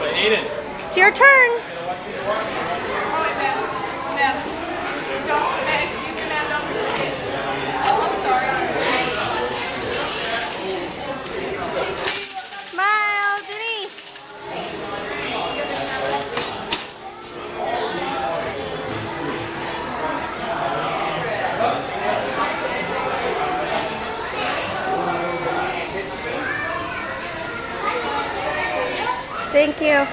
Aiden. It's your turn. Smile, Denise. Thank you.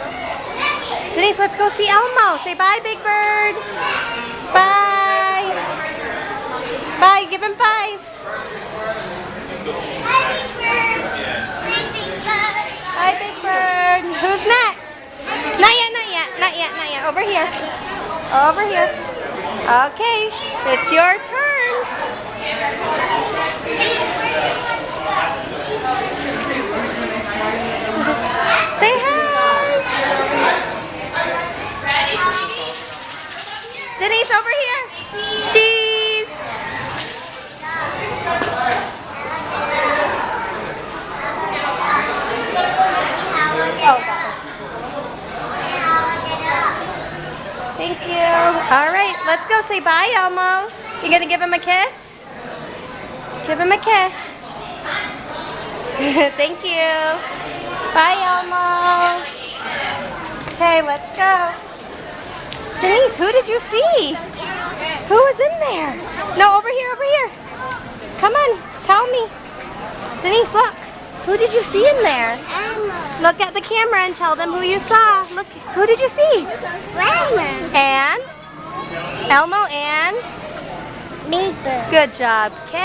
Denise, let's go see Elmo. Say bye, Big Bird. Bye. Bye. Give him 5. Bye, Big Bird. Who's next? Not yet, not yet, not yet, not yet. Over here. Over here. Okay, it's your turn. Say hi. Denise, over here. Cheese. Oh, thank you. All right, let's go say bye, Elmo. You gonna give him a kiss? Give him a kiss. Thank you. Bye, Elmo. Okay, let's go. Denise, who did you see? Who was in there? No, over here, over here. Come on, tell me. Denise, look. Who did you see in there? Elmo. Look at the camera and tell them who you saw. Look, who did you see? Elmo. And? Elmo and? Big Bird. Good job. Okay.